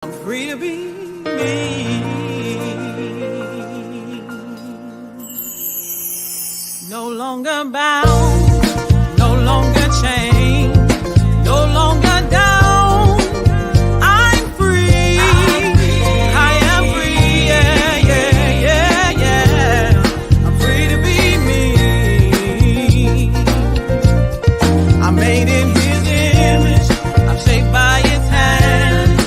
I'm free to be me. No longer bound, no longer chained, no longer down. I'm free. I am free. Yeah, yeah, yeah, yeah. I'm free to be me. I'm made in His image. I'm shaped by His hand,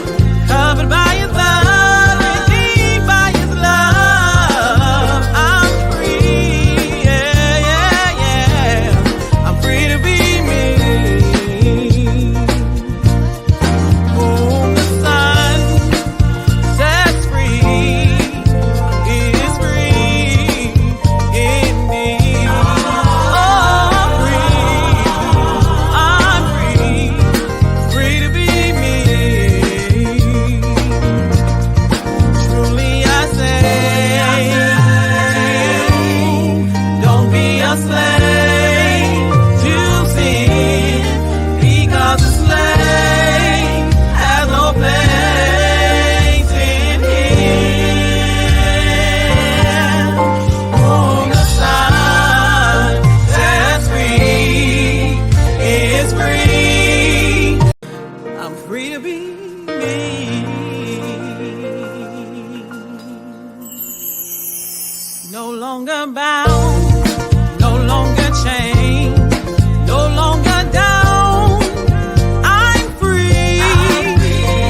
covered by His blood, redeemed by His love. I'm free. Yeah, yeah, yeah. I'm free to be me. Whom the Son sets free is free indeed. Oh, I'm free. I'm free. Free to be me. Truly I say to you, don't be a slave to sin, because a slave has no place in Him. Whom the Son sets free is free. I'm free to be me. No longer bound, no longer chained, no longer down. I'm free.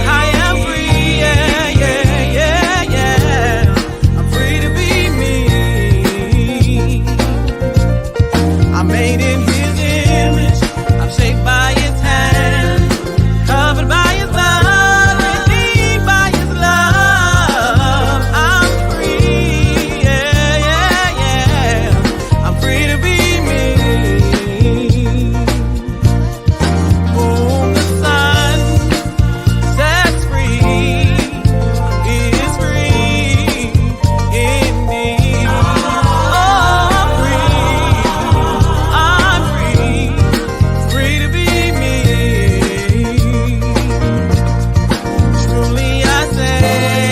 I am free. Yeah, yeah, yeah, yeah. I'm free to be me. I'm made in His image. I'm shaped by His hand, covered by His blood, redeemed by His love. I'm free. Yeah, yeah, yeah. I'm free to be me. Whom the Son sets free is free indeed. Oh, I'm free. I'm free. Free to be me. Truly I say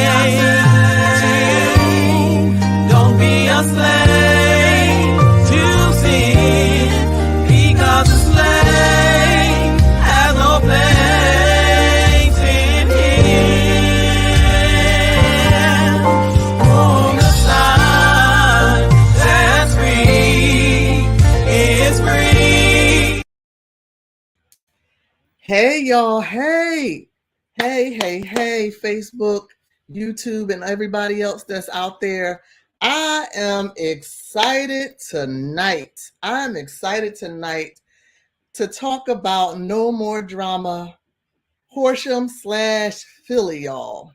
to you, don't be a slave to sin, because a slave has no place in Him. Whom the Son sets free is free. Hey, y'all. Hey, hey, Facebook, YouTube, and everybody else that's out there. I am excited tonight. I'm excited tonight to talk about No More Drama, Horsham / Philly, y'all.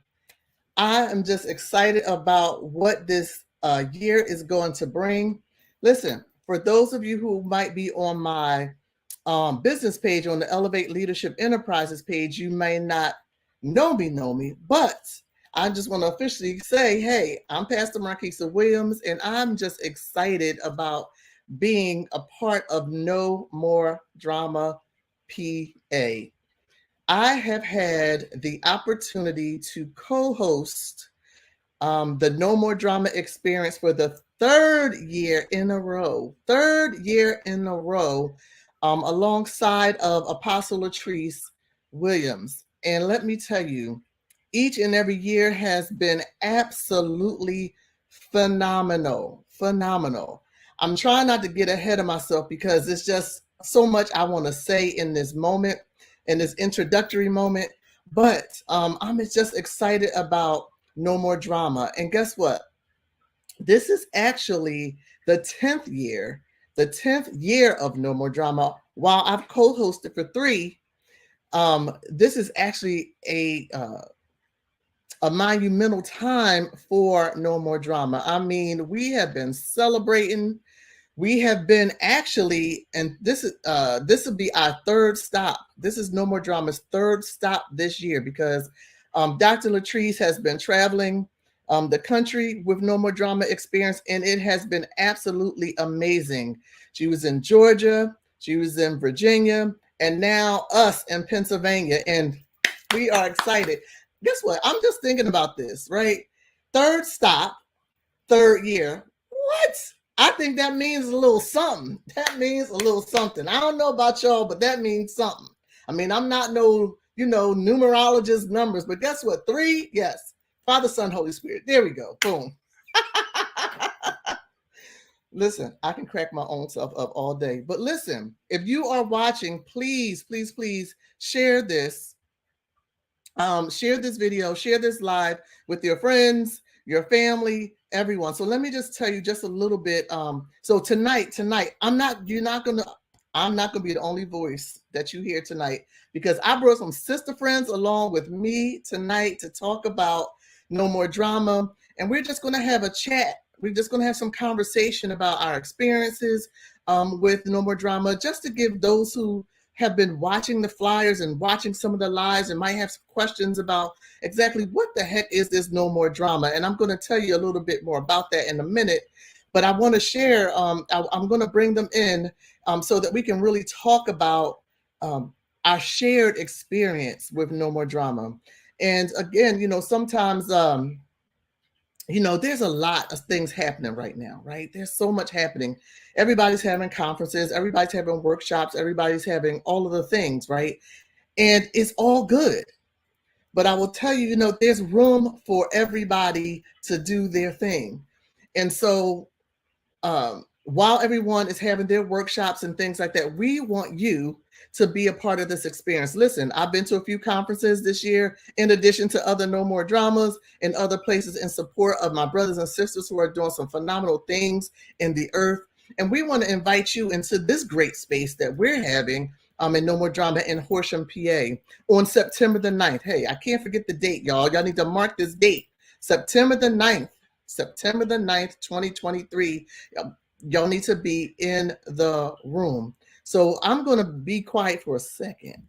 I am just excited about what this year is going to bring. Listen, for those of you who might be on my business page, on the Elevate Leadership Enterprises page, you may not know me, but I just want to officially say, hey, I'm Pastor Marquisa Williams, and I'm just excited about being a part of No More Drama PA. I have had the opportunity to co-host the No More Drama experience for the third year in a row, alongside of Apostle Latrice Williams. And let me tell you, each and every year has been absolutely phenomenal. I'm trying not to get ahead of myself because it's just so much I want to say in this moment, in this introductory moment. But I'm just excited about No More Drama. And guess what? This is actually the 10th year of No More Drama. While I've co-hosted for 3, this is actually a monumental time for No More Drama. I mean, we have been celebrating. We have been actually, and this will be our third stop. This is No More Drama's third stop this year because Dr. Latrice has been traveling the country with No More Drama experience, and it has been absolutely amazing. She was in Georgia, she was in Virginia, and now us in Pennsylvania, and we are excited. guess what? I'm just thinking about this, right? Third stop, third year. What? I think that means a little something. That means a little something. I don't know about y'all, but that means something. I mean, I'm not no, numerologist numbers, but guess what? 3, yes. Father, Son, Holy Spirit. There we go. Boom. Listen, I can crack my own self up all day. But listen, if you are watching, please, please, please share this. Share this video, share this live with your friends, your family, everyone. So let me just tell you just a little bit. So tonight, I'm not going to be the only voice that you hear tonight, because I brought some sister friends along with me tonight to talk about No More Drama. And we're just going to have a chat. We're just going to have some conversation about our experiences with No More Drama, just to give those who have been watching the flyers and watching some of the lives and might have some questions about exactly what the heck is this No More Drama. And I'm going to tell you a little bit more about that in a minute. But I want to share, I'm going to bring them in so that we can really talk about our shared experience with No More Drama. And again, sometimes, there's a lot of things happening right now, right? There's so much happening. Everybody's having conferences, everybody's having workshops, everybody's having all of the things, right? And it's all good. But I will tell you, there's room for everybody to do their thing. And so while everyone is having their workshops and things like that, we want you to be a part of this experience. Listen, I've been to a few conferences this year, in addition to other No More Dramas and other places, in support of my brothers and sisters who are doing some phenomenal things in the earth. And we want to invite you into this great space that we're having in No More Drama in Horsham, PA on September the 9th. Hey, I can't forget the date, y'all. Y'all need to mark this date. September the 9th, 2023. Y'all need to be in the room. So I'm going to be quiet for a second.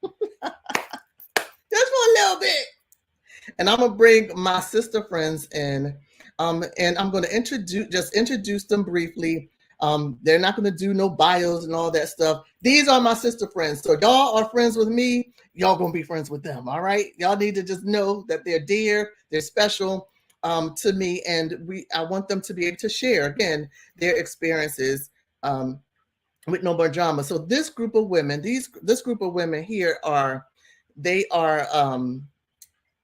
Just for a little bit. And I'm going to bring my sister friends in. And I'm going to introduce them briefly. They're not going to do no bios and all that stuff. These are my sister friends. So y'all are friends with me. Y'all going to be friends with them. All right. Y'all need to just know that they're dear. They're special to me. And I want them to be able to share, again, their experiences with No More Drama. So this group of women, this group of women here are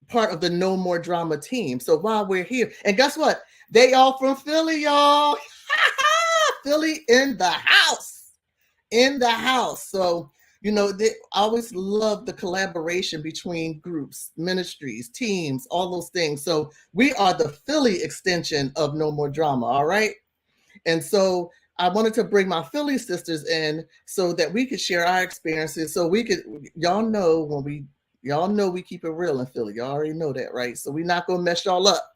part of the No More Drama team. So while we're here, and guess what? They all from Philly, y'all. Philly in the house. In the house. So, they always love the collaboration between groups, ministries, teams, all those things. So we are the Philly extension of No More Drama, all right? And so I wanted to bring my Philly sisters in so that we could share our experiences. So y'all know we keep it real in Philly. Y'all already know that, right? So we're not going to mess y'all up.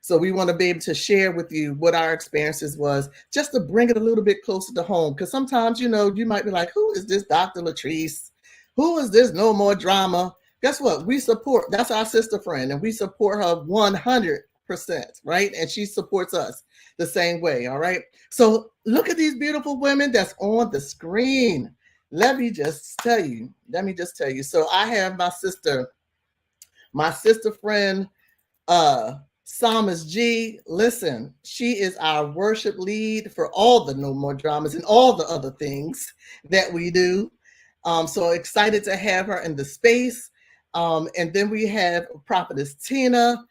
So we want to be able to share with you what our experiences was, just to bring it a little bit closer to home. Because sometimes, you might be like, who is this Dr. Latrice? Who is this No More Drama? Guess what? That's our sister friend, and we support her 100%, right? And she supports us the same way, all right? So look at these beautiful women that's on the screen. Let me just tell you. So I have my sister friend, Psalmist G. Listen, she is our worship lead for all the No More Dramas and all the other things that we do. So excited to have her in the space. And then we have Prophetess Tina,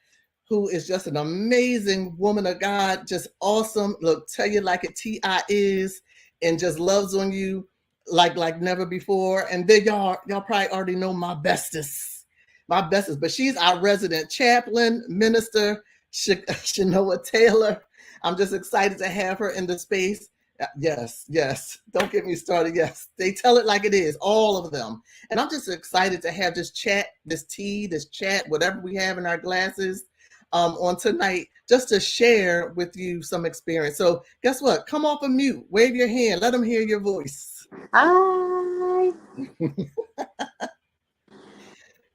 who is just an amazing woman of God, just awesome. Look, tell you like a T.I. is, and just loves on you like never before. And then y'all probably already know my bestest, but she's our resident chaplain, minister, Shanoa Taylor. I'm just excited to have her in the space. Yes. Don't get me started. Yes, they tell it like it is, all of them. And I'm just excited to have this chat, this chat, whatever we have in our glasses on tonight, just to share with you some experience. So guess what? Come off of mute, wave your hand, let them hear your voice. Hi.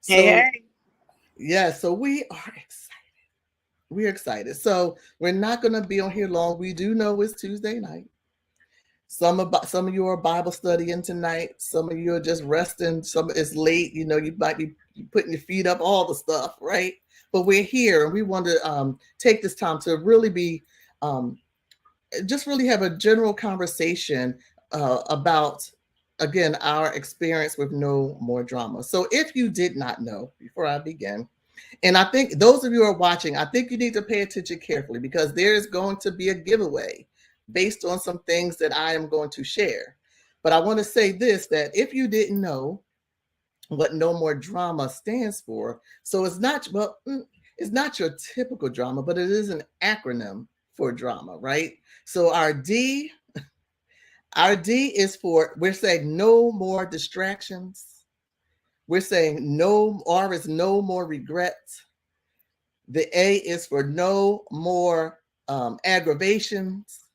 So, hey. Yeah, so we are excited. We're excited. So we're not going to be on here long. We do know it's Tuesday night. Some of you are Bible studying tonight. Some of you are just resting. Some it's late. You might be putting your feet up, all the stuff, right? But we're here and we want to take this time to really be um, just really have a general conversation about, again, our experience with No More Drama. So if you did not know, before I begin, and I think those of you who are watching, I think you need to pay attention carefully because there is going to be a giveaway based on some things that I am going to share. But I want to say this, that if you didn't know what No More Drama stands for, so it's not, well, it's not your typical drama, but it is an acronym for drama, right? So our D is for, we're saying no more distractions. We're saying no, R is no more regrets. The A is for no more aggravations.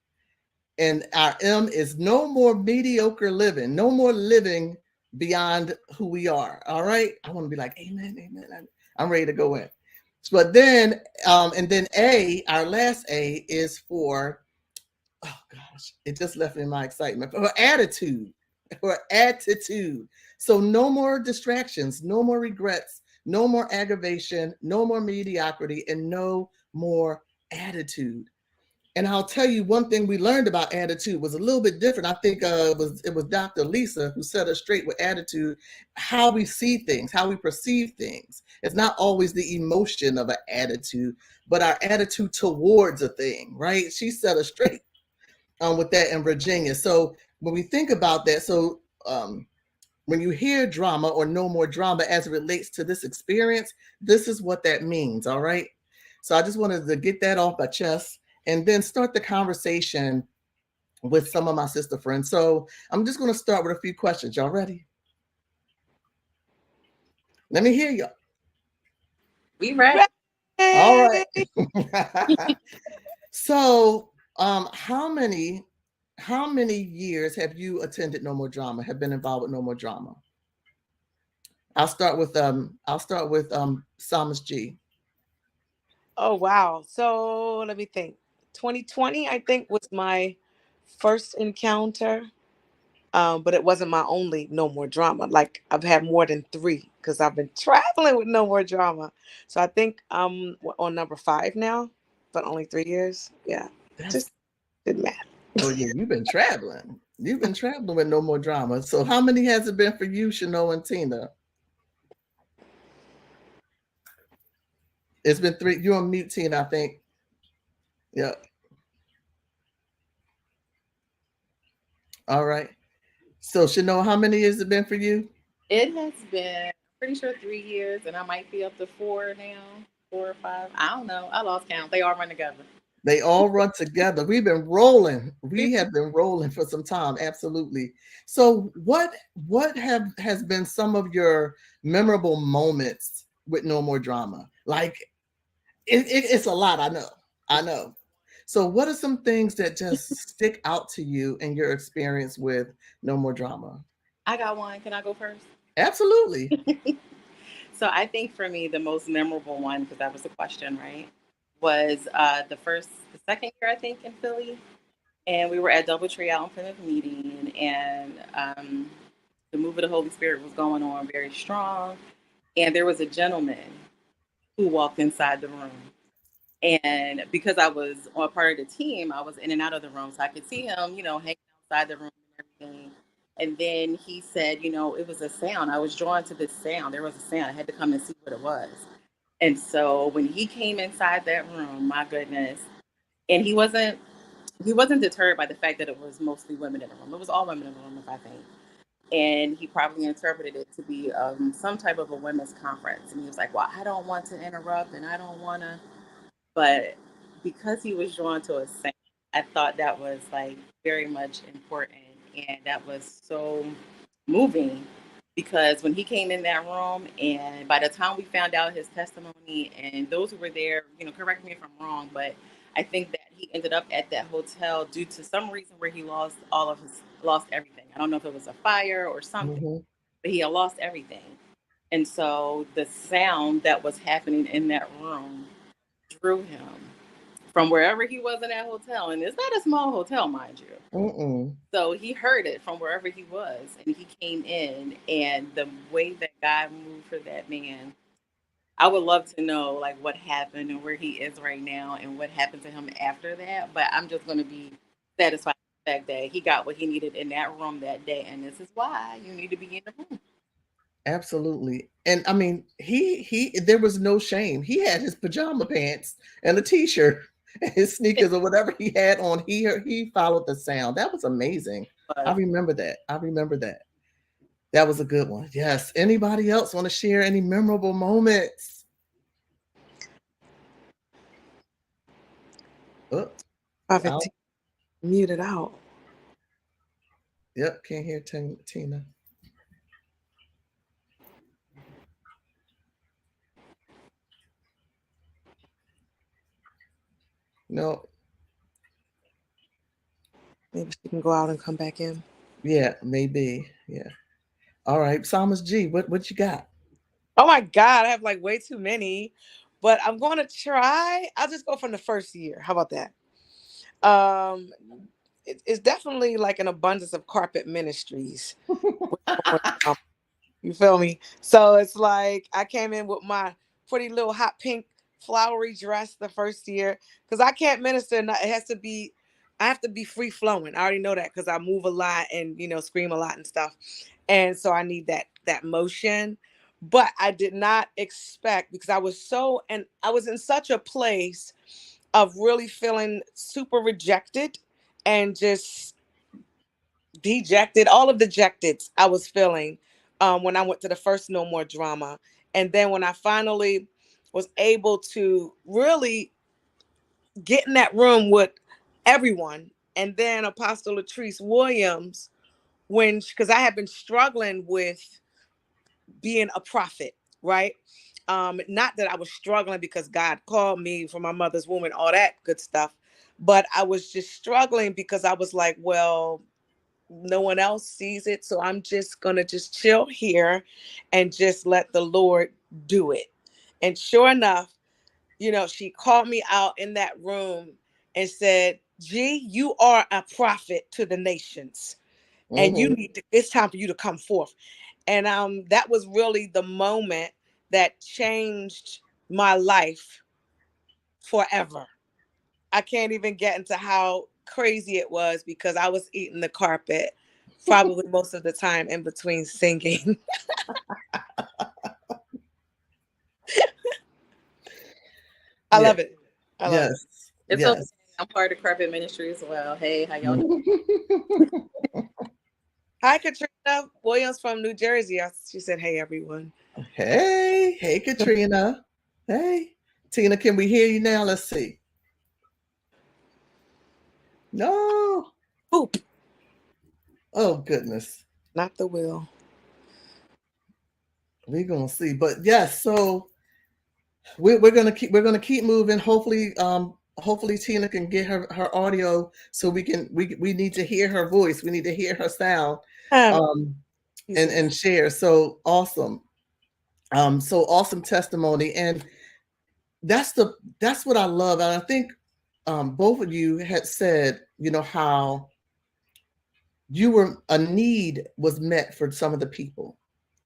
And our M is no more mediocre living, no more living beyond who we are. All right. I want to be like, amen, amen. I'm ready to go in. But then, and then A, our last A is for, oh gosh, it just left me my excitement, for attitude, for attitude. So no more distractions, no more regrets, no more aggravation, no more mediocrity, and no more attitude. And I'll tell you one thing we learned about attitude was a little bit different. I think it was Dr. Lisa who set us straight with attitude, how we see things, how we perceive things. It's not always the emotion of an attitude, but our attitude towards a thing, right? She set us straight with that in Virginia. So when we think about that, so when you hear drama or no more drama as it relates to this experience, this is what that means. All right. So I just wanted to get that off my chest and then start the conversation with some of my sister friends. So I'm just going to start with a few questions. Y'all ready? Let me hear y'all. We ready? All right. So how many years have you attended No More Drama, have been involved with No More Drama? I'll start with Psalmist G. Oh wow. So let me think. 2020, I think, was my first encounter. But it wasn't my only No More Drama. Like I've had more than three because I've been traveling with No More Drama. So I think I'm on number 5 now, but only 3 years. Yeah. That's Just did math. Oh yeah, you've been traveling. You've been traveling with No More Drama. So how many has it been for you, Shano and Tina? It's been 3. You're on mute, Tina, I think. Yep. All right. So Shano, how many has it been for you? It has been, pretty sure 3 years, and I might be up to 4 now, 4 or 5. I don't know. I lost count. They all run together. They all run together. We've been rolling. We have been rolling for some time. Absolutely. So what has been some of your memorable moments with No More Drama? Like it's a lot. I know. I know. So what are some things that just stick out to you in your experience with No More Drama? I got one. Can I go first? Absolutely. So I think for me, the most memorable one, because that was the question, right, was the second year, I think, in Philly. And we were at Doubletree out in Plymouth meeting, and the move of the Holy Spirit was going on very strong. And there was a gentleman who walked inside the room. And because I was on part of the team, I was in and out of the room. So I could see him, hanging outside the room and everything. And then he said, it was a sound. I was drawn to this sound. There was a sound. I had to come and see what it was. And so when he came inside that room, my goodness, and he wasn't deterred by the fact that it was mostly women in the room. It was all women in the room, if I think. And he probably interpreted it to be some type of a women's conference. And he was like, well, I don't want to interrupt and I don't want to. But because he was drawn to a sound, I thought that was like very much important. And that was so moving because when he came in that room, and by the time we found out his testimony, and those who were there, correct me if I'm wrong, but I think that he ended up at that hotel due to some reason where he lost everything. I don't know if it was a fire or something, Mhm. but he had lost everything. And so the sound that was happening in that room drew him. from wherever he was in that hotel, and it's not a small hotel, mind you. Mm-mm. So he heard it from wherever he was, and he came in, and the way that God moved for that man, I would love to know like what happened and where he is right now and what happened to him after that. But I'm just going to be satisfied with the fact that he got what he needed in that room that day, and this is why you need to be in the room. Absolutely. And I mean, he there was no shame. He had his pajama pants and a t-shirt and his sneakers or whatever he had on. He followed the sound. That was amazing. I But remember that. I remember that. That was a good one. Yes. Anybody else want to share any memorable moments? Oh, Prophet out. muted out. Yep, can't hear Tina. No. Maybe she can go out and come back in. Yeah, maybe. Yeah. All right. Psalmist G, what you got? Oh my God, I have like way too many, but I'm going to try. I'll just go from the first year. How about that? Um, it's definitely like an abundance of carpet ministries. You feel me? So it's like I came in with my pretty little hot pink flowery dress the first year because I can't minister. It has to be, I have to be free flowing. I already know that because I move a lot and scream a lot and stuff, and so I need that motion. But I did not expect because I was in such a place of really feeling super rejected and just dejected, all of the dejecteds I was feeling when I went to the first No More Drama. And then when I finally was able to really get in that room with everyone, and then Apostle Latrice Williams, because I had been struggling with being a prophet, right? Not that I was struggling because God called me from my mother's womb and all that good stuff, but I was just struggling because I was like, well, no one else sees it, so I'm just gonna just chill here and just let the Lord do it. And sure enough, she called me out in that room and said, G, you are a prophet to the nations, and Mm-hmm. it's time for you to come forth. And that was really the moment that changed my life forever. I can't even get into how crazy it was because I was eating the carpet probably most of the time in between singing. I Yeah. love it. I love it. Yes. it's okay. Yes. I'm part of Carpet Ministry as well. Hey, how y'all doing? Hi, Katrina Williams from New Jersey. She said, hey, everyone. Hey, Katrina. Hey, Tina, can we hear you now? Let's see. No. Poop, Oh goodness. not the will. We're gonna see. But yes, so we're gonna keep moving. Hopefully Tina can get her audio so we need to hear her voice. We need to hear her sound um and share. So awesome. So awesome testimony. And that's what I love. And I think both of you had said, how a need was met for some of the people,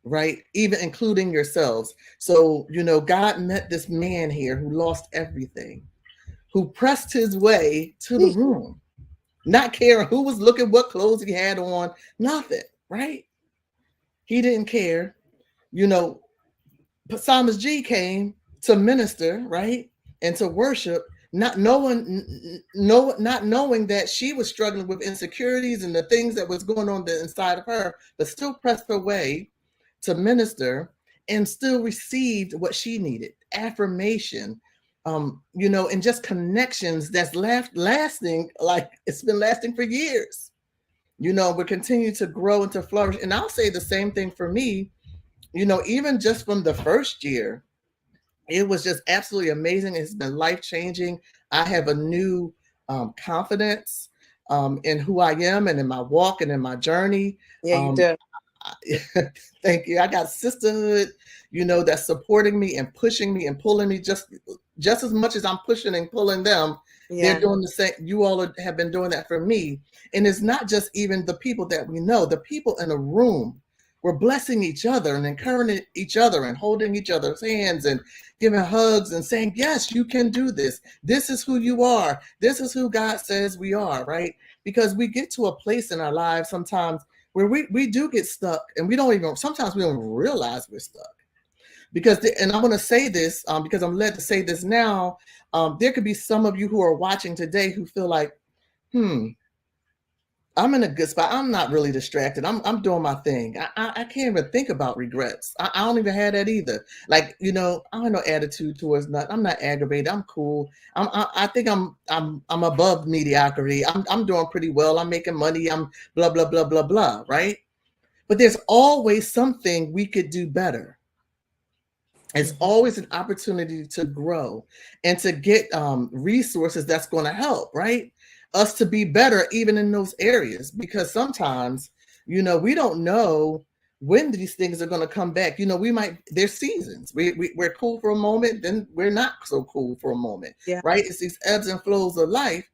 right? Even including yourselves. So, God met this man here who lost everything, who pressed his way to the room, not caring who was looking, what clothes he had on, nothing, right? He didn't care. Psalmist G came to minister, right? And to worship, not knowing that she was struggling with insecurities and the things that was going on inside of her, but still pressed her way to minister and still received what she needed, affirmation, and just connections that's lasting, like it's been lasting for years. We're continuing to grow and to flourish. And I'll say the same thing for me, even just from the first year, it was just absolutely amazing. It's been life-changing. I have a new confidence in who I am and in my walk and in my journey. Yeah, you do. Thank you. I got sisterhood, that's supporting me and pushing me and pulling me just as much as I'm pushing and pulling them. They're Yeah. doing the same. You all have been doing that for me. And it's not just even the people that we know, the people in the room. We're blessing each other and encouraging each other and holding each other's hands and giving hugs and saying, yes, you can do this. This is who you are. This is who God says we are, right? Because we get to a place in our lives sometimes where we do get stuck, and sometimes we don't even realize we're stuck. And I want to say this because I'm led to say this now. There could be some of you who are watching today who feel like, I'm in a good spot. I'm not really distracted. I'm doing my thing. I can't even think about regrets. I don't even have that either. Like, I have no attitude towards nothing. I'm not aggravated. I'm cool. I think I'm above mediocrity. I'm doing pretty well. I'm making money. I'm blah blah blah blah blah. Right? But there's always something we could do better. It's always an opportunity to grow and to get resources that's going to help, right? Us to be better even in those areas, because sometimes, we don't know when these things are going to come back. There's seasons. We're cool for a moment, then we're not so cool for a moment, Yeah. right? It's these ebbs and flows of life.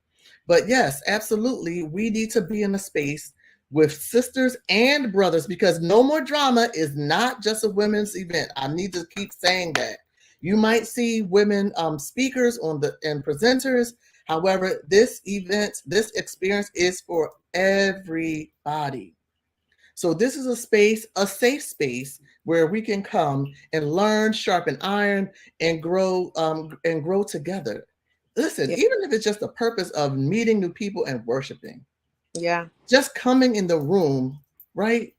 But yes, absolutely, we need to be in a space with sisters and brothers, because No More Drama is not just a women's event. I need to keep saying that. You might see women speakers and presenters. However, this experience is for everybody. So this is a safe space where we can come and learn, sharpen iron, and grow together. Listen, Yeah. even if it's just the purpose of meeting new people and worshiping, Yeah. just coming in the room, right?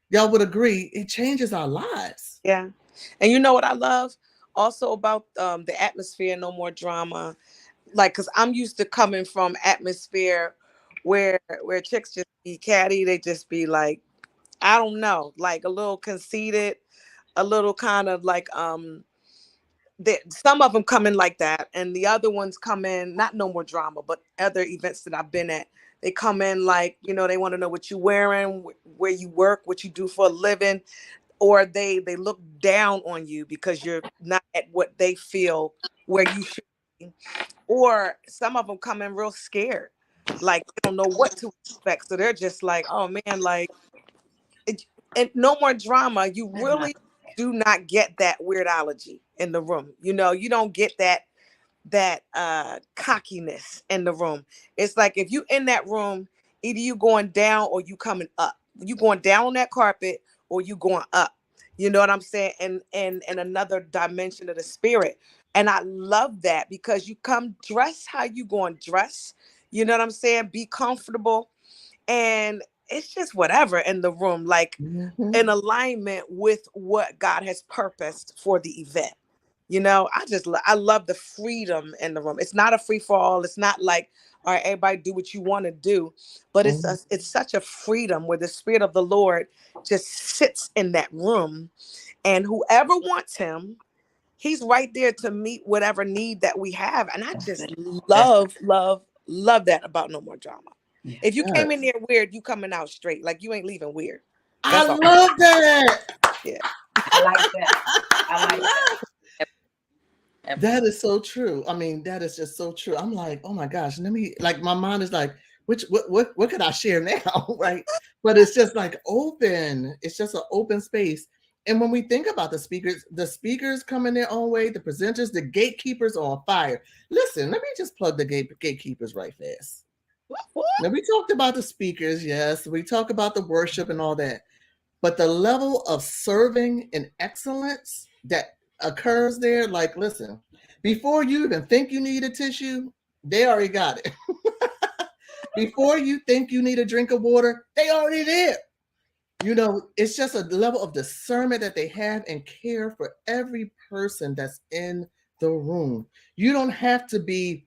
Y'all would agree, it changes our lives. Yeah. And you know what I love also about the atmosphere, No More Drama? Like, because I'm used to coming from atmosphere where chicks just be catty. They just be like, I don't know, like a little conceited, a little kind of like some of them come in like that, and the other ones come in not No More Drama, but other events that I've been at. They come in like, they want to know what you're wearing, where you work, what you do for a living, or they look down on you because you're not at what they feel where you should be. Or some of them come in real scared, like they don't know what to expect, so they're just like, oh man, like and No More Drama, you really do not get that weirdology in the room. You don't get that cockiness in the room. It's like if you in that room, either you going down or you coming up. You going down on that carpet or you going up. You know what I'm saying? And another dimension of the spirit. And I love that because you come dress how you going to dress. You know what I'm saying? Be comfortable. And it's just whatever in the room, like in alignment with what God has purposed for the event. I love the freedom in the room. It's not a free for all. It's not like, all right, everybody do what you want to do, but it's such a freedom where the Spirit of the Lord just sits in that room, and whoever wants him, he's right there to meet whatever need that we have. And I just love, love, love that about No More Drama. If you came in there weird, you coming out straight. Like you ain't leaving weird. I That's all. love that. Yeah. I like that. I like that. That is so true. I mean, that is just so true. I'm like, oh my gosh, my mind is like, what could I share now? Right. But it's just like open. It's just an open space. And when we think about the speakers come in their own way, the presenters, the gatekeepers are on fire. Listen, let me just plug the gatekeepers right fast. Now, we talked about the speakers, yes. We talk about the worship and all that. But the level of serving and excellence that occurs there, like, listen, before you even think you need a tissue, they already got it. Before you think you need a drink of water, they already there. It's just a level of discernment that they have and care for every person that's in the room. You don't have to be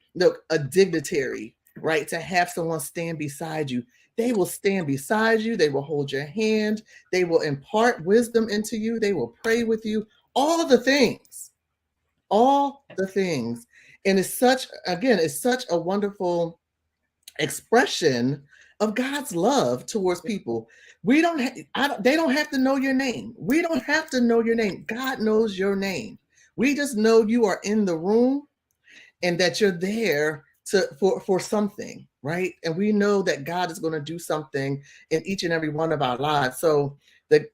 a dignitary, right, to have someone stand beside you. They will stand beside you. They will hold your hand. They will impart wisdom into you. They will pray with you. All the things. And it's such a wonderful expression of God's love towards people. They don't have to know your name. We don't have to know your name. God knows your name. We just know you are in the room and that you're there for something, right? And we know that God is going to do something in each and every one of our lives. So they're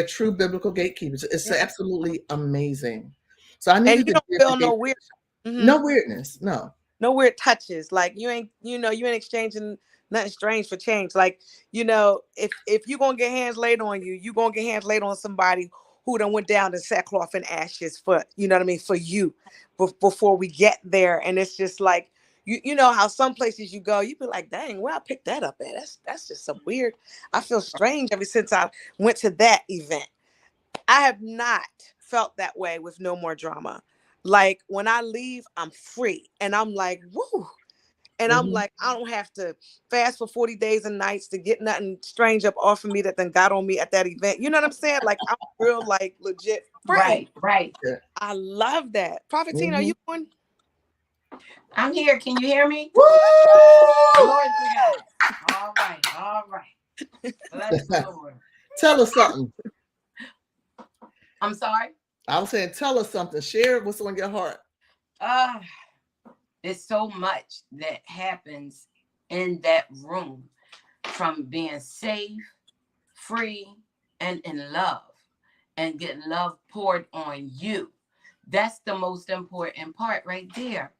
true biblical gatekeepers. It's absolutely amazing. So I And needed you to don't give feel the no gate weird. no weirdness, no. No weird touches. Like you ain't exchanging nothing strange for change. Like, if you gonna get hands laid on you, you gonna get hands laid on somebody who done went down to sackcloth and ashes for, you know what I mean, for you, before we get there. And it's just like, you know how some places you go, you be like, dang, where I picked that up at? That's just some weird. I feel strange ever since I went to that event. I have not felt that way with No More Drama. Like when I leave, I'm free and I'm like, woo. And I'm like, I don't have to fast for 40 days and nights to get nothing strange up off of me that then got on me at that event. You know what I'm saying? Like I'm real, like legit free. Right. Yeah. I love that. Prophet Tina, are you on? I'm here. Can you hear me? Woo! Glory to God. All right. Bless the Lord. Tell us something. I'm sorry. I was saying, tell us something. Share what's on your heart. It's so much that happens in that room, from being safe, free, and in love, and getting love poured on you. That's the most important part right there.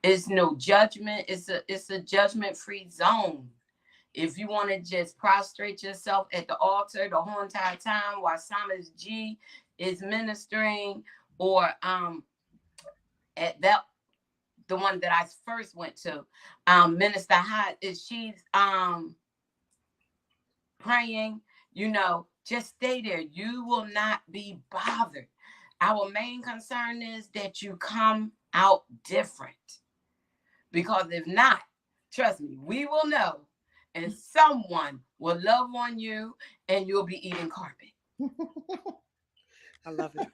It's no judgment. It's a judgment-free zone. If you want to just prostrate yourself at the altar the whole entire time while Psalmist G is ministering, or at that, the one that I first went to, Minister Hot, is she's praying, just stay there. You will not be bothered. Our main concern is that you come out different. Because if not, trust me, we will know, and someone will love on you, and you'll be eating carpet. I love it.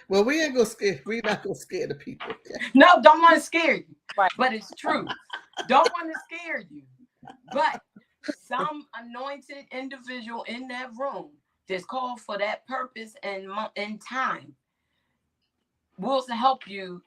Well, we ain't gonna scare. We're not gonna scare the people. No, don't want to scare you, Right. but it's true. Don't want to scare you, but some anointed individual in that room that's called for that purpose and time will help you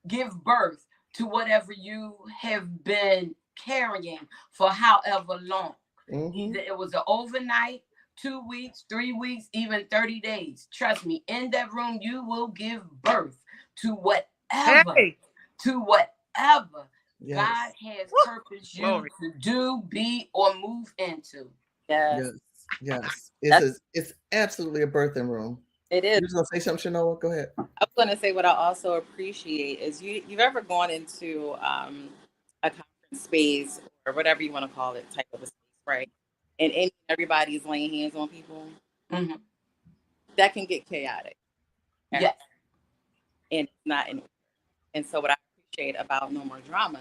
give birth to whatever you have been carrying for however long. Either it was an overnight, 2 weeks, 3 weeks, even 30 days. Trust me, in that room, you will give birth to whatever, Yes. God has purposed you Glory. to do, be, or move into. Yes. Yes. It's absolutely a birthing room. It is. You was gonna say something, Shanoa? Go ahead. I was going to say what I also appreciate is you've ever gone into a conference space or whatever you want to call it, type of a space, right? And everybody's laying hands on people. Mm-hmm. That can get chaotic. Yes. And it's not in order. And so what I appreciate about No More Drama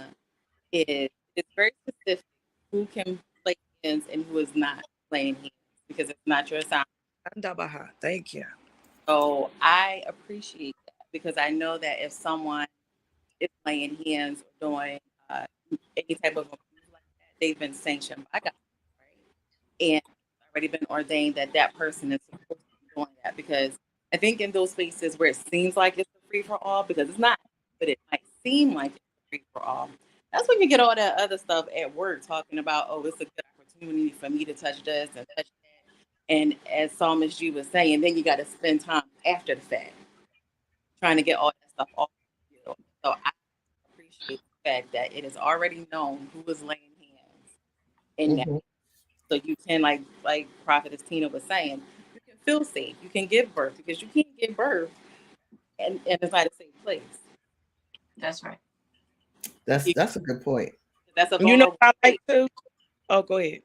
is it's very specific who can play hands and who is not playing hands, because it's not your assignment. Thank you. So I appreciate that, because I know that if someone is playing hands or doing any type of abuse like that, they've been sanctioned by God, right? And it's already been ordained that that person is supposed to be doing that, because I think in those spaces where it seems like it's a free for all, because it's not, but it might seem like it's a free for all, that's when you get all that other stuff at work talking about, oh, it's a good opportunity for me to touch this and touch that. And as Psalmist G was saying, then you got to spend time after the fact trying to get all that stuff off of you. So I appreciate the fact that it is already known who is laying hands in that. So you can, like Prophetess Tina was saying, you can feel safe. You can give birth, because you can't give birth and it's not a safe place. That's right. That's a good point. That's a You know vulnerable what I space. like too? Oh, go ahead.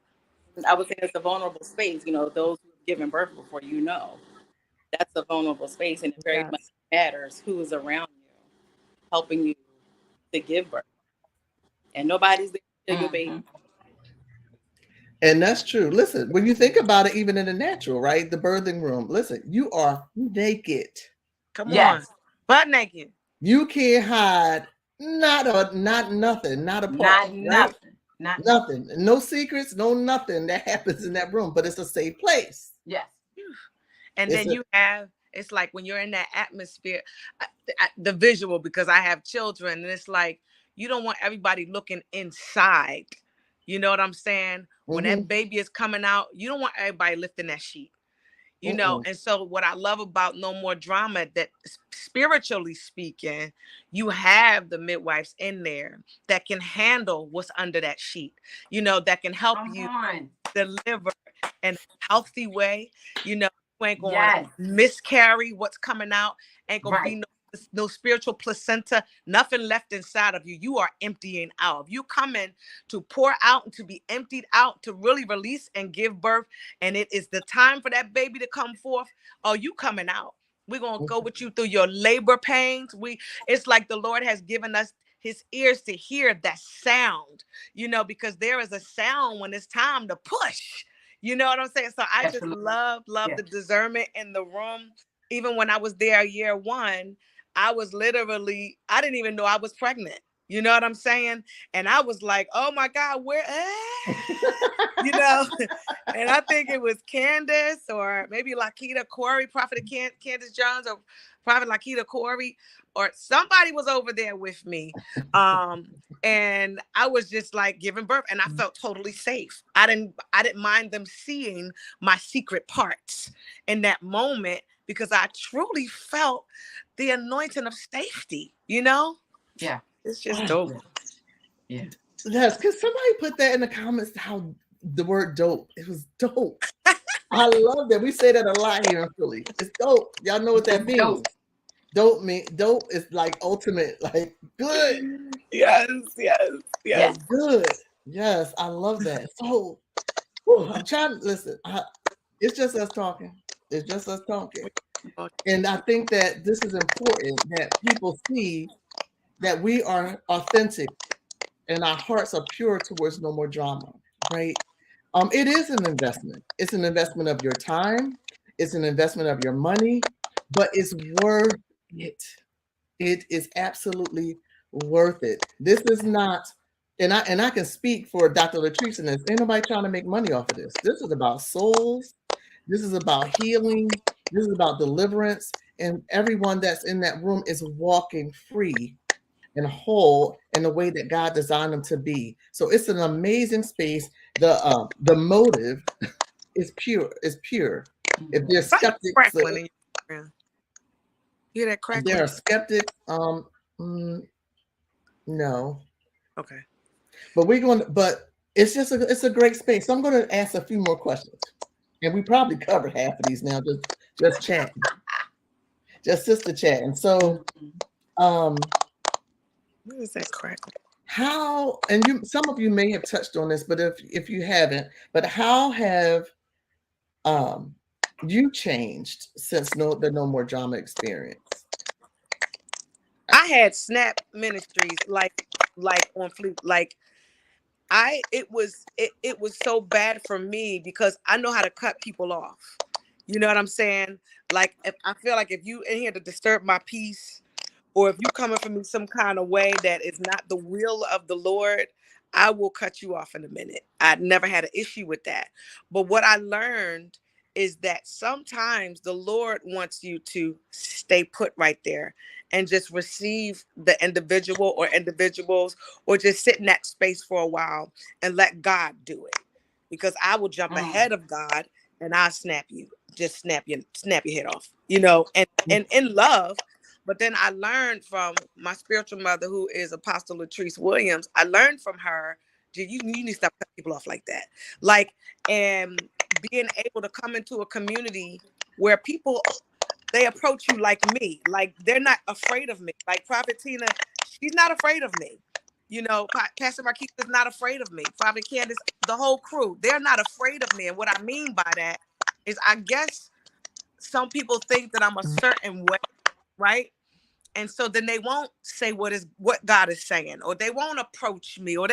I would say it's a vulnerable space. Those who have given birth before, that's a vulnerable space, and it very much matters who is around you, helping you to give birth. And nobody's there to kill your baby. And that's true. Listen, when you think about it, even in the natural, right? The birthing room, listen, you are naked. Come on. Butt naked. You can't hide not nothing, not a part. Nothing. No secrets, no nothing that happens in that room, but it's a safe place. Yes. And then you have It's like when you're in that atmosphere, the visual, because I have children, and it's like you don't want everybody looking inside. You know what I'm saying? When Mm-hmm. that baby is coming out, you don't want everybody lifting that sheet. You know, Mm-mm. and so what I love about No More Drama, that spiritually speaking, you have the midwives in there that can handle what's under that sheet, you know, that can help Come you on. deliver in a healthy way. You know, you ain't going to Yes. miscarry what's coming out. Ain't going to be Right. no spiritual placenta, nothing left inside of you. You are emptying out. If you coming to pour out and to be emptied out, to really release and give birth, and it is the time for that baby to come forth, oh, you coming out. We're going to go with you through your labor pains. It's like the Lord has given us his ears to hear that sound, you know, because there is a sound when it's time to push. You know what I'm saying? So I just Absolutely. love Yeah. the discernment in the room. Even when I was there year one, I was literally, I didn't even know I was pregnant. You know what I'm saying? And I was like, oh my God, where, you know? And I think it was Candace or maybe Lakita Corey, Prophet Candace Jones, or Prophet Lakita Corey, or somebody was over there with me. And I was just like giving birth, and I felt totally safe. I didn't mind them seeing my secret parts in that moment, because I truly felt the anointing of safety, you know? Yeah. It's just Oh, dope. Yeah. yes, because somebody put that in the comments, how the word dope. It was dope. I love that. We say that a lot here in Philly. It's dope. Y'all know what that It's means. dope. Dope is like ultimate, like good. Yes, yes, yes. Yes. Good. Yes, I love that. So whew, I'm trying to listen. It's just us talking. It's just us talking. And I think that this is important that people see that we are authentic and our hearts are pure towards No More Drama, right? It is an investment. It's an investment of your time. It's an investment of your money, but it's worth it. It is absolutely worth it. This is not, and I can speak for Dr. Latrice in this. Ain't nobody trying to make money off of this. This is about souls. This is about healing. This is about deliverance. And everyone that's in that room is walking free and whole in the way that God designed them to be. So it's an amazing space. The motive is pure. Is pure. If there's Something skeptics, crackling in your ear. You hear that if crackling? there are skeptics, no. Okay. But we're going. But it's a great space. So I'm going to ask a few more questions, and we probably covered half of these now. Just chatting, just sister chatting. So, What is that crackling? how, and some of you may have touched on this, but if you haven't, but how have you changed since the No More Drama experience? I had Snap Ministries like on Fleet. Like it was so bad for me because I know how to cut people off. You know what I'm saying? Like if I feel like if you in here to disturb my peace, or if you coming from me some kind of way that is not the will of the Lord, I will cut you off in a minute. I never had an issue with that. But what I learned is that sometimes the Lord wants you to stay put right there and just receive the individual or individuals, or just sit in that space for a while and let God do it. Because I will jump ahead of God and I'll snap you, just snap your head off, you know, and in love. But then I learned from my spiritual mother, who is Apostle Latrice Williams. I learned from her, you need to stop cutting people off like that. Like, and being able to come into a community where people, they approach you like me. Like, they're not afraid of me. Like Prophet Tina, she's not afraid of me. You know, Pastor Marquise is not afraid of me. Prophet Candace, the whole crew, they're not afraid of me. And what I mean by that is, I guess some people think that I'm a certain way, right? And so then they won't say what God is saying, or they won't approach me, or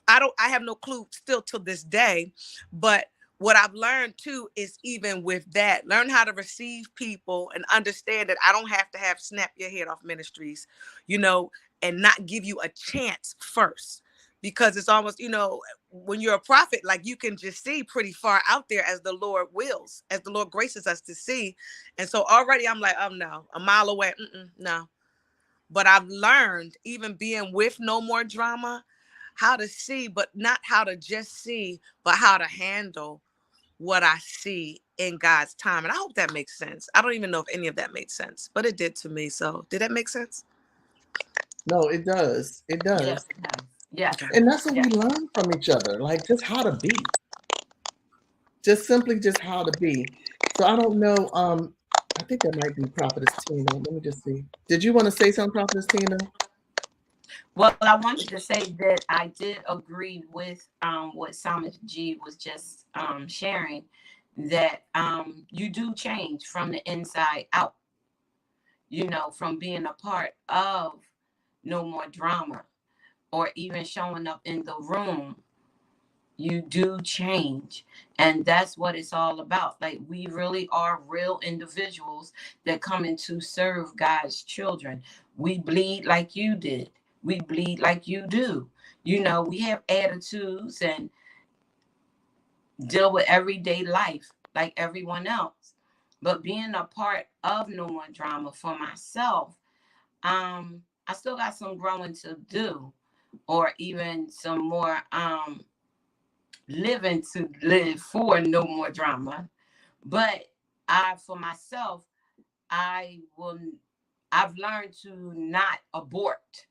I have no clue still to this day. But what I've learned too is, even with that, learn how to receive people and understand that I don't have to have snap your head off ministries, you know, and not give you a chance first. because it's almost, when you're a prophet, like you can just see pretty far out there as the Lord wills, as the Lord graces us to see. And so already I'm like, oh no, a mile away. No. But I've learned, even being with No More Drama, how to see, but not how to just see, but how to handle what I see in God's time. And I hope that makes sense. I don't even know if any of that made sense, but it did to me. So did that make sense? No, it does. It does. Yes. Yes. Okay. And that's what we Yes. learn from each other, like just how to be. Just simply just how to be. So I don't know. I think that might be Prophetess Tina. Let me just see. Did you want to say something, Prophetess Tina? Well, I wanted to say that I did agree with what Psalmist G was just sharing, that you do change from the inside out, from being a part of No More Drama, or even showing up in the room. You do change, and that's what it's all about. Like, we really are real individuals that come in to serve God's children. We bleed like you did, we bleed like you do. We have attitudes and deal with everyday life like everyone else. But being a part of No More Drama for myself, I still got some growing to do, or even some more living to live for No More Drama. But for myself, I will I've learned to not abort.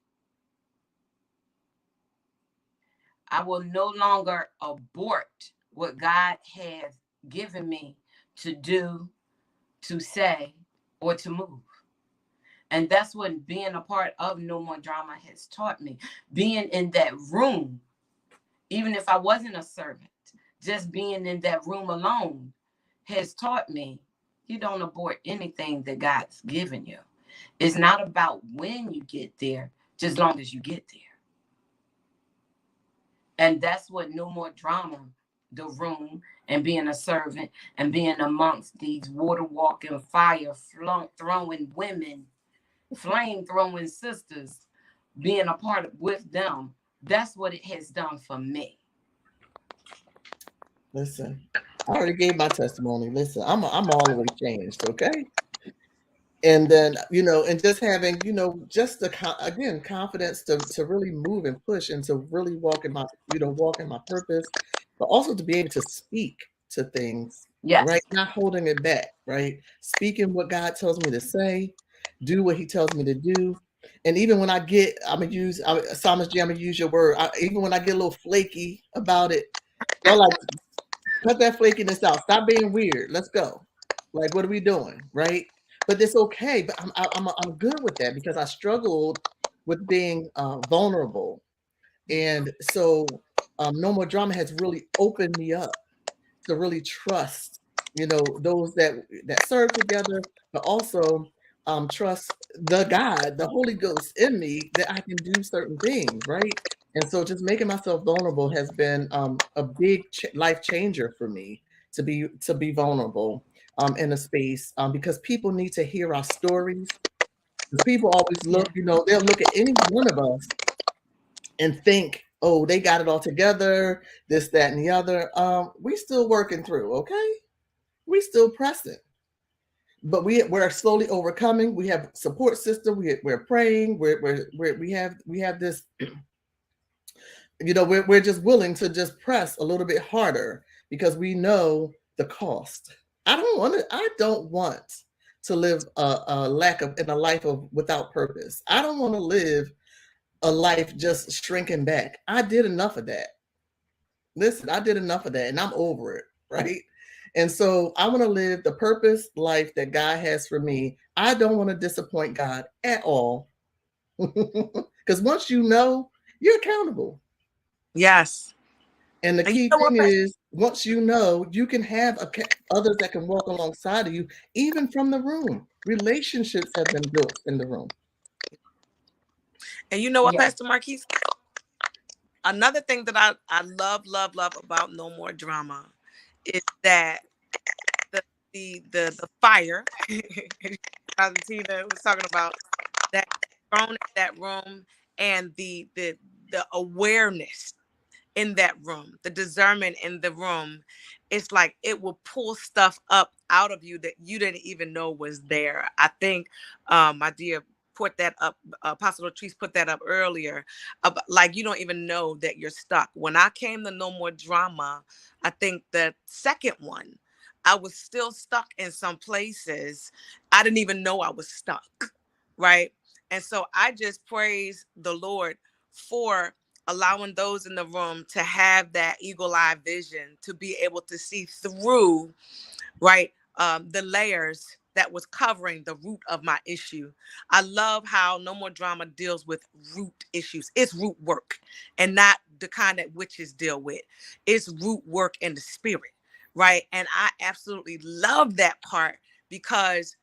I will no longer abort what God has given me to do, to say, or to move. And that's what being a part of No More Drama has taught me. Being in that room, even if I wasn't a servant, just being in that room alone has taught me you don't abort anything that God's given you. It's not about when you get there, just as long as you get there. And that's what No More Drama, the room, and being a servant, and being amongst these water walking, fire throwing women, flame throwing sisters, being a part of with them. That's what it has done for me. Listen, I already gave my testimony. Listen, I'm all the way changed, okay? And then, and just having, just the again confidence to really move and push and to really walk in my purpose, but also to be able to speak to things, Yes. right? Not holding it back, right? Speaking what God tells me to say, do what He tells me to do. And even when Psalmist G, I'm gonna use your word. Even when I get a little flaky about it, y'all like, cut that flakiness out. Stop being weird. Let's go. Like, what are we doing, right? But it's okay. But I'm good with that because I struggled with being vulnerable, and so No More Drama has really opened me up to really trust, those that serve together, but also trust the Holy Ghost in me that I can do certain things, right? And so just making myself vulnerable has been a big life changer for me to be vulnerable in a space because people need to hear our stories. Because people always look, they'll look at any one of us and think, oh, they got it all together, this, that, and the other. We still working through, okay? We still pressing. But we're slowly overcoming. We have support system. We're praying. We have this. We're just willing to just press a little bit harder because we know the cost. I don't want to live in a life of without purpose. I don't want to live a life just shrinking back. I did enough of that. Listen, I did enough of that and I'm over it, right? And so I want to live the purpose life that God has for me. I don't want to disappoint God at all. Because once you're accountable. Yes. And the And you key know thing what, is, once you can have others that can walk alongside of you, even from the room. Relationships have been built in the room. And you know what, Yes. Pastor Marquise? Another thing that I love, love, love about No More Drama is that the fire Tina was talking about, that thrown in that room, and the the awareness in that room, the discernment in the room, it's like it will pull stuff up out of you that you didn't even know was there. I think my dear put that up, Apostle Latrice put that up earlier, about, like, you don't even know that you're stuck. When I came to No More Drama, I think the second one, I was still stuck in some places. I didn't even know I was stuck, right? And so I just praise the Lord for allowing those in the room to have that eagle eye vision, to be able to see through, right, the layers that was covering the root of my issue. I love how No More Drama deals with root issues. It's root work, and not the kind that witches deal with. It's root work in the spirit, right? And I absolutely love that part, because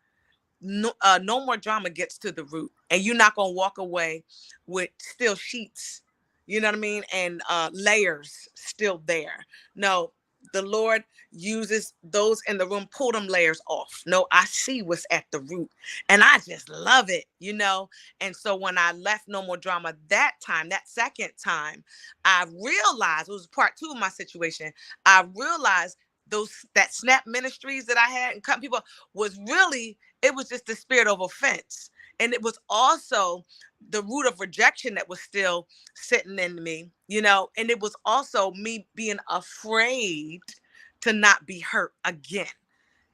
No More Drama gets to the root, and you're not gonna walk away with still sheets, you know what I mean, and layers still there. No, the Lord uses those in the room, pull them layers off. No, I see what's at the root, and I just love it, you know. And so when I left No More Drama that time, that second time, I realized, it was part two of my situation. I realized that snap ministries that I had and cut people was really, it was just the spirit of offense. And it was also the root of rejection that was still sitting in me, you know, and it was also me being afraid to not be hurt again.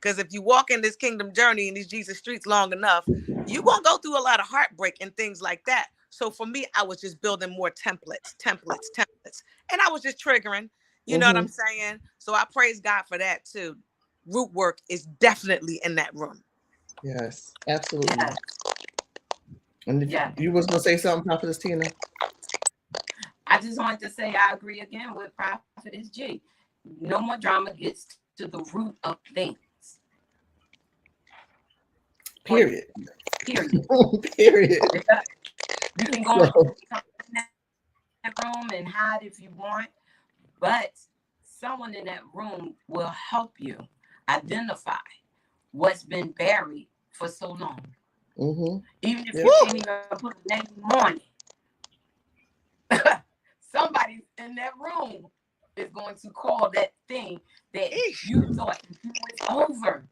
Because if you walk in this kingdom journey in these Jesus streets long enough, you're going to go through a lot of heartbreak and things like that. So for me, I was just building more templates. And I was just triggering, you know what I'm saying? So I praise God for that too. Root work is definitely in that room. Yes, absolutely. Yeah. And if you was gonna say something, Prophetess Tina? I just wanted to say I agree again with Prophetess G. No More Drama gets to the root of things. Period. Period. Period. You can go in that room and hide if you want, but someone in that room will help you identify what's been buried for so long. Even if you can't even put a name on it, somebody in that room is going to call that thing that you thought you was over.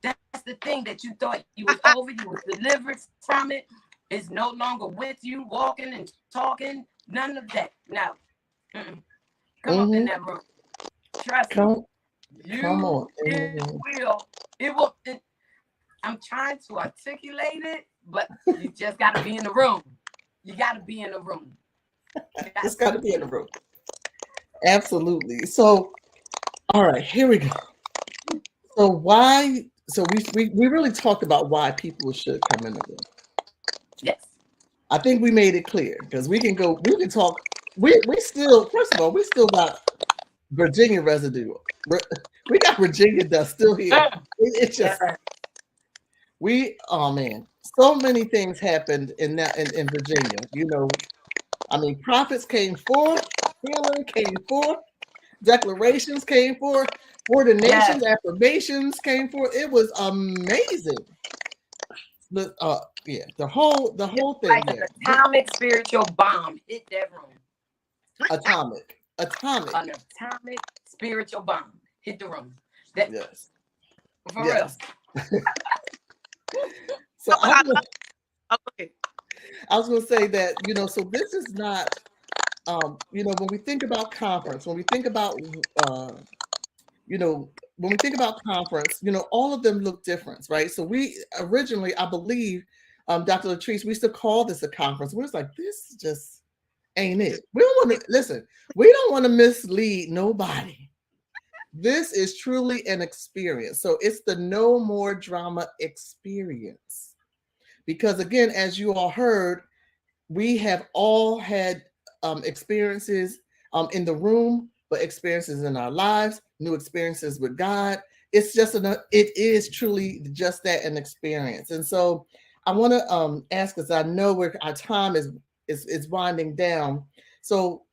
That's the thing that you thought you was over. You was delivered from it. It's no longer with you, walking and talking. None of that. No. Come up in that room. Trust me. Come on. It will. I'm trying to articulate it, but you just got to be in the room. You got to be in the room. Just got to be in the room. Absolutely. So, all right, here we go. So why? So we really talked about why people should come in the room. Yes. I think we made it clear, because we can talk. We still, first of all, we still got Virginia residue. We got Virginia dust still here. It's just oh man, so many things happened in Virginia. You know, I mean, prophets came forth, healing came forth, declarations came forth, ordinations, affirmations came forth. It was amazing. The the whole thing. Like an atomic spiritual bomb hit that room. Atomic. An atomic spiritual bomb hit the room. Yes. For real. So I was going to say that, you know, so this is not, you know, when we think about conference, when we think about, you know, when we think about conference, you know, all of them look different, right? So we originally, I believe, Dr. Latrice, we used to call this a conference. We was like, this just ain't it. We don't want to, listen, we don't want to mislead nobody. This is truly an experience. So it's the No More Drama experience. Because again, as you all heard, we have all had experiences in the room, but experiences in our lives, new experiences with God. It's just it is truly just that, an experience. And so I want to ask, because I know our time is winding down. So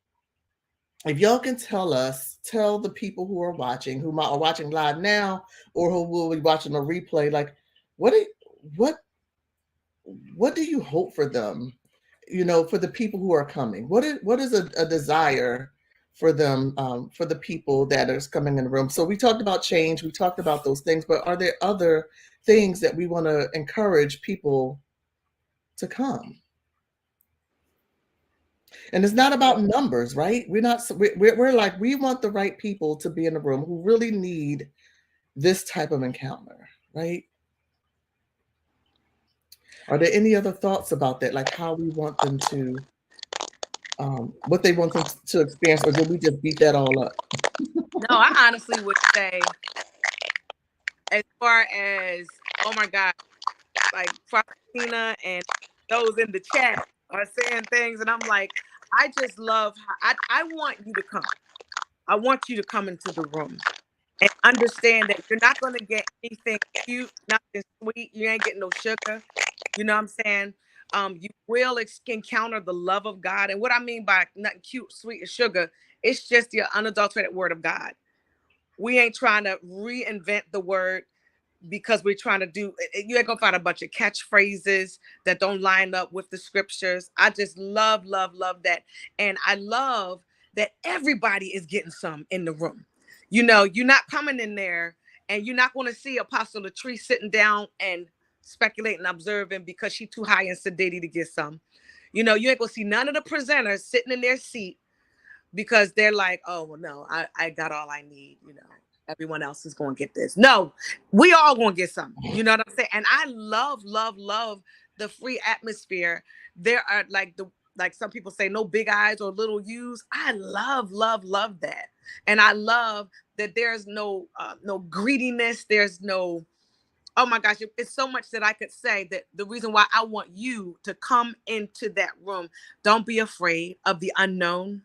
if y'all can tell the people who are watching, who are watching live now, or who will be watching a replay, like what do you hope for them for the people who are coming? What is a desire for them, for the people that are coming in the room? So we talked about change, we talked about those things, but are there other things that we want to encourage people to come? And it's not about numbers, right? We're like, we want the right people to be in the room who really need this type of encounter, right? Are there any other thoughts about that? Like how we want them to, what they want them to experience, or did we just beat that all up? No, I honestly would say, as far as, oh my God, like Faustina and those in the chat are saying things, and I'm like, I just love how I want you to come. I want you to come into the room and understand that you're not going to get anything cute, nothing sweet. You ain't getting no sugar. You know what I'm saying? You will encounter the love of God. And what I mean by nothing cute, sweet, and sugar, it's just the unadulterated word of God. We ain't trying to reinvent the word because we're trying to do, you ain't gonna find a bunch of catchphrases that don't line up with the scriptures. I just love, love, love that. And I love that everybody is getting some in the room. You're not coming in there and you're not going to see Apostle Latrice sitting down and speculating, observing because she's too high and sedity to get some. You ain't gonna see none of the presenters sitting in their seat because they're like, oh, well, no, I got all I need, everyone else is going to get this. No, we all going to get some, you know what I'm saying? And I love, love, love the free atmosphere. There are like some people say, no big eyes or little U's. I love, love, love that. And I love that there's no greediness. There's no, oh my gosh, it's so much that I could say. That the reason why I want you to come into that room, don't be afraid of the unknown.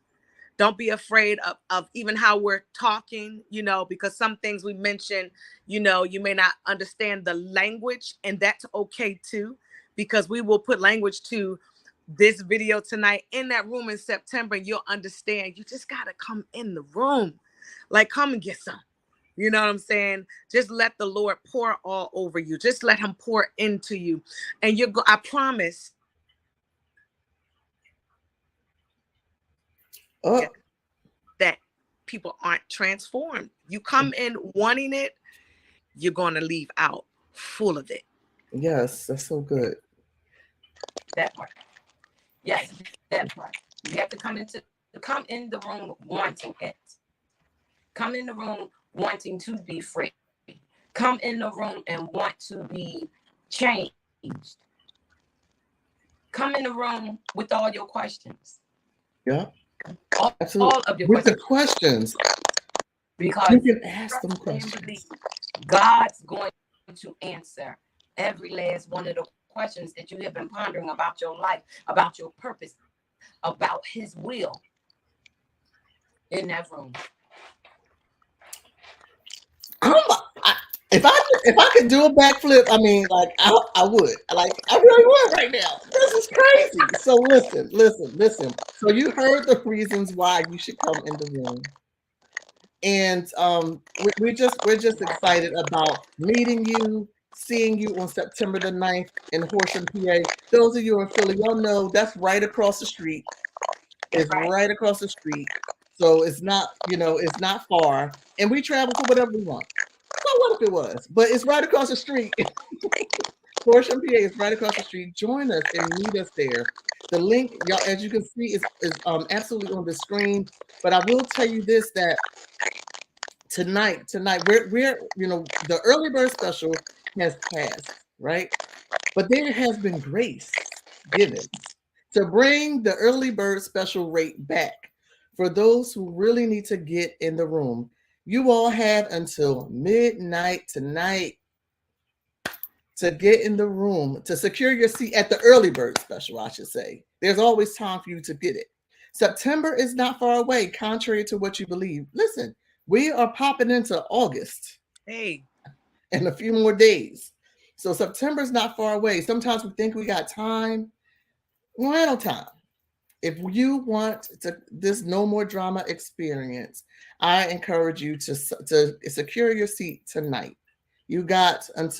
Don't be afraid of even how we're talking, because some things we mention, you may not understand the language, and that's okay too, because we will put language to this video tonight in that room in September. And you'll understand. You just got to come in the room, like come and get some. You know what I'm saying? Just let the Lord pour all over you. Just let him pour into you. And I promise. Oh, That people aren't transformed. You come in wanting it, you're going to leave out full of it. yes, that's so good. That part. Yes, that part. You have to come in the room wanting it. Come in the room wanting to be free. Come in the room and want to be changed. Come in the room with all your questions. Yeah, All absolutely. of your With the questions. questions, Because you can ask them questions. God's going to answer every last one of the questions that you have been pondering about your life, about your purpose, about his will in that room. If I could do a backflip, I mean, like I would. Like I really would right now. This is crazy. So listen. So you heard the reasons why you should come in the room. And we're just excited about meeting you, seeing you on September the 9th in Horsham, PA. Those of you in Philly, y'all know that's right across the street. It's right across the street. So it's not, it's not far. And we travel for whatever we want. So what if it was? But it's right across the street. Horsham, PA is right across the street. Join us and meet us there. The link, y'all, as you can see, is absolutely on the screen. But I will tell you this, that tonight we're the early bird special has passed, right? But there has been grace given to bring the early bird special rate back for those who really need to get in the room. You all have until midnight tonight to get in the room, to secure your seat at the early bird special, I should say. There's always time for you to get it. September is not far away, contrary to what you believe. Listen, we are popping into August. Hey. In a few more days. So September is not far away. Sometimes we think we got time. Well, ain't no time. If you want this no more drama experience, I encourage you to secure your seat tonight. You got about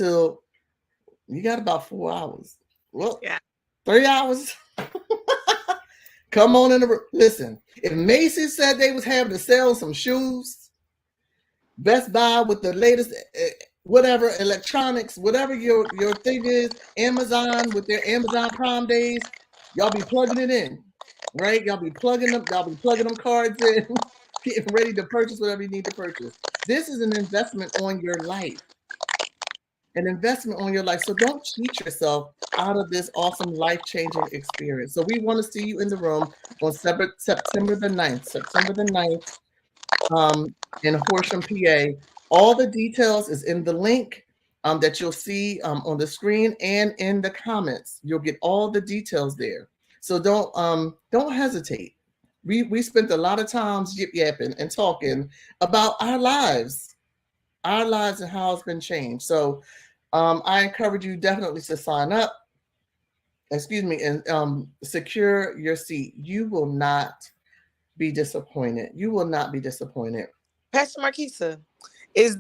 4 hours. Well, yeah. 3 hours. Come on in the room. Listen, if Macy's said they was having to sell some shoes, Best Buy with the latest whatever electronics, whatever your thing is, Amazon with their Amazon Prime days, y'all be plugging it in, right? Y'all be plugging them cards in, getting ready to purchase whatever you need to purchase. This is an investment on your life. An investment on your life. So don't cheat yourself out of this awesome life-changing experience. So we want to see you in the room on September the 9th. September the 9th in Horsham, PA. All the details is in the link that you'll see on the screen and in the comments. You'll get all the details there. So don't hesitate. We spent a lot of times yip-yapping and talking about our lives and how it's been changed. So I encourage you definitely to sign up, and secure your seat. You will not be disappointed. You will not be disappointed. Pastor Marquisa, is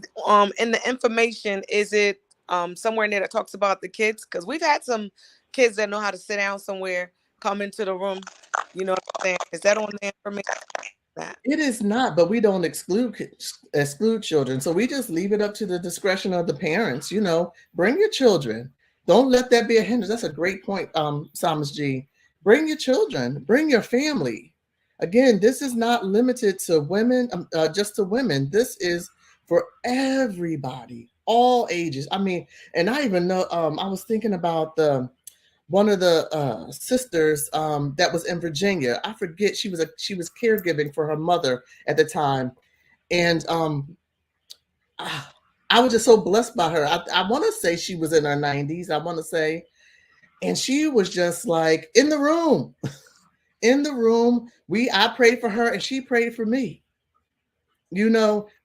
in the information, is it somewhere in there that talks about the kids? Because we've had some kids that know how to sit down somewhere, come into the room. You know what I'm saying? Is that on the information? That It is not, but we don't exclude children. So we just leave it up to the discretion of the parents. Bring your children. Don't let that be a hindrance. That's a great point, Psalmist G. Bring your children. Bring your family. Again, this is not limited to women, just to women. This is for everybody, all ages. I mean, and I even know, I was thinking about one of the sisters that was in Virginia. I forget, she was caregiving for her mother at the time, and I was just so blessed by her. I want to say she was in her 90s. I want to say, and she was just like in the room, in the room. I prayed for her, and she prayed for me.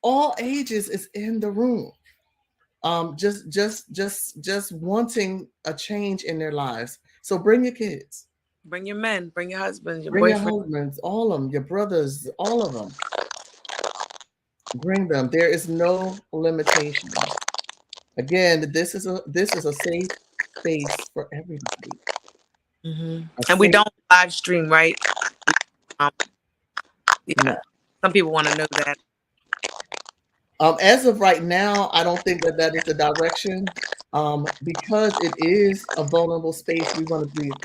All ages is in the room. Just wanting a change in their lives. So bring your kids, bring your men, bring your husbands, your bring your boyfriend. husbands, all of them, your brothers, all of them. Bring them. There is no limitation. Again, this is a safe space for everybody. And we don't live stream, right? Yeah. No. Some people want to know that. As of right now, I don't think that is the direction. Because it is a vulnerable space,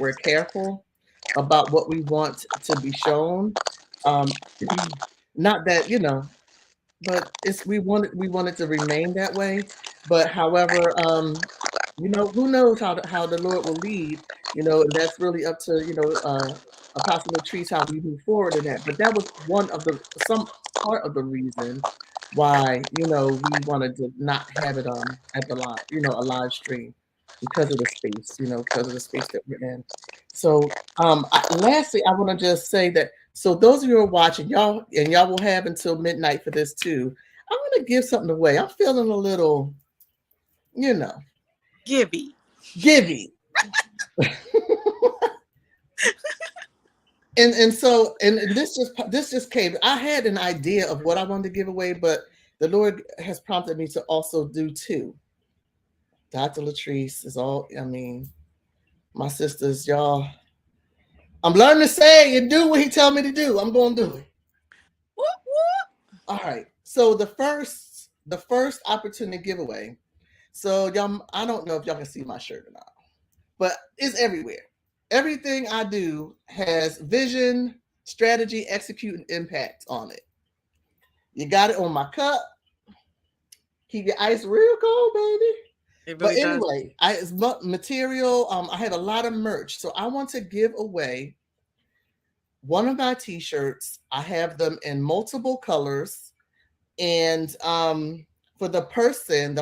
we're careful about what we want to be shown. Not that, but we want it to remain that way. But however, who knows how the Lord will lead, and that's really up to, Apostle Latrice, how we move forward in that. But that was some part of the reason why, we wanted to not have it at the live, a live stream, because of the space, because of the space that we're in. So lastly, I want to just say that, so those of you who are watching, y'all will have until midnight for this too. I'm going to give something away. I'm feeling a little, givey. And so this just came. I had an idea of what I wanted to give away, but the Lord has prompted me to also do two. Dr. Latrice is all, my sisters, y'all. I'm learning to say and do what he tell me to do. I'm going to do it. Whoop, whoop. All right. So the first opportunity giveaway. So y'all, I don't know if y'all can see my shirt or not, but it's everywhere. Everything I do has vision, strategy, execute, and impact on it. You got it on my cup. Keep your ice real cold, baby. It really But does. anyway, it's material. I have a lot of merch, so I want to give away one of my T-shirts. I have them in multiple colors, and for the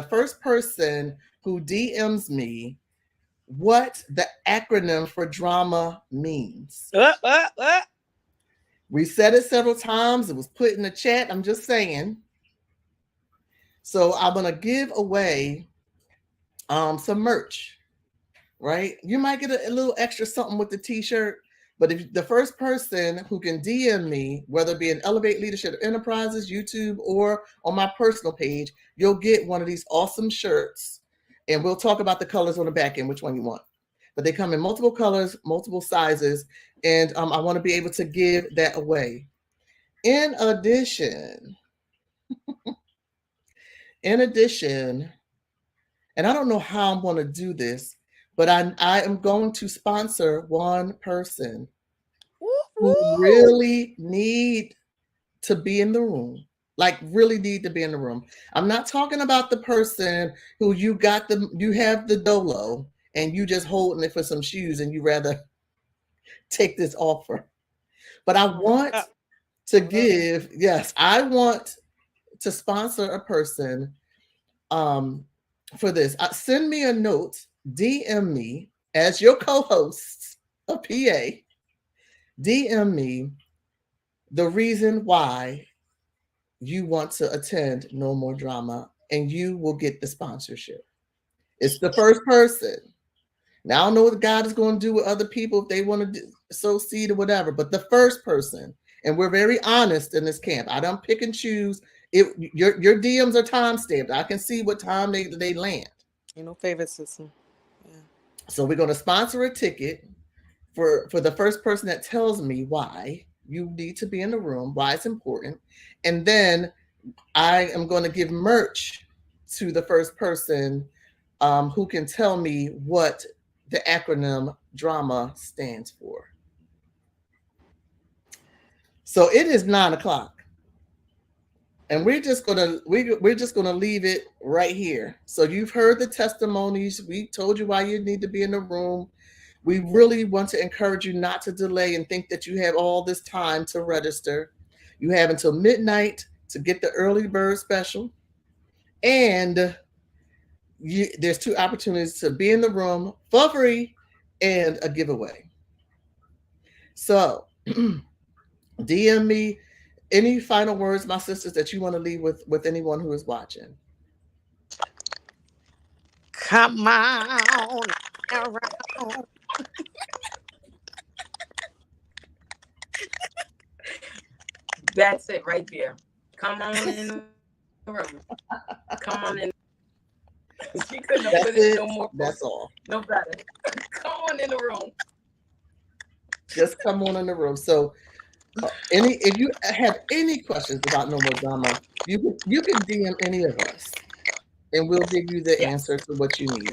first person who DMs me what the acronym for drama means. We said it several times. It was put in the chat. I'm just saying. So I'm going to give away some merch, right? You might get a little extra something with the T-shirt, but if the first person who can DM me, whether it be in Elevate Leadership Enterprises, YouTube, or on my personal page, you'll get one of these awesome shirts. And we'll talk about the colors on the back end, which one you want. but they come in multiple colors, multiple sizes, and I want to be able to give that away. In addition, in addition, and I don't know how I'm going to do this, but I am going to sponsor one person Woo, who woo. really need to be in the room. Like really need to be in the room. I'm not talking about the person who you have the dolo and you just holding it for some shoes and you rather take this offer. But I Hold want up. to Hold up. give, yes, I want to sponsor a person um, for this. Send me a note, DM me as your co-host, a PA. DM me the reason why you want to attend No More Drama, and you will get the sponsorship. It's the first person. Now I don't know what God is going to do with other people if they want to sow seed or whatever, but the first person, and we're very honest in this camp. I don't pick and choose. Your DMs are time stamped. I can see what time they land. Ain't no favorite system. Yeah. So we're going to sponsor a ticket for the first person that tells me why you need to be in the room, why it's important, and then I am going to give merch to the first person who can tell me what the acronym drama stands for. So it is 9 o'clock, and we're just gonna leave it right here. So you've heard the testimonies. We told you why you need to be in the room. We really want to encourage you not to delay and think that you have all this time to register. You have until midnight to get the early bird special, and there's two opportunities to be in the room for free and a giveaway. So DM me any final words, my sisters, that you want to leave with anyone who is watching. Come on around. That's it right there. Come on in the room. Come on in. She couldn't have put That's it no it. more. That's all. No better. Come on in the room. Just come on in the room. So if you have any questions about No More Drama, you can DM any of us and we'll give you the Yes. answer to what you need.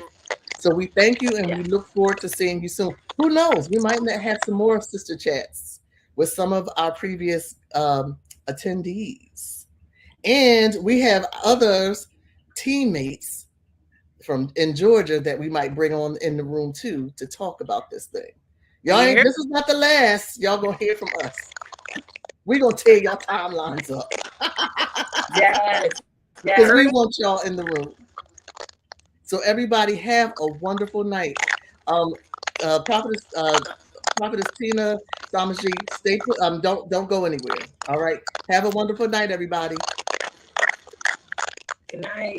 So we thank you and we Yes. look forward to seeing you soon. Who knows? We might have some more sister chats with some of our previous attendees. And we have others, teammates from in Georgia that we might bring on in the room too to talk about this thing. Y'all ain't, Here. this is not the last y'all gonna hear from us. We're gonna tear y'all timelines up. Yes. Because Yes. we want y'all in the room. So everybody have a wonderful night. Prophetess Tina, Samaji, stay put. Don't go anywhere. All right. Have a wonderful night, everybody. Good night.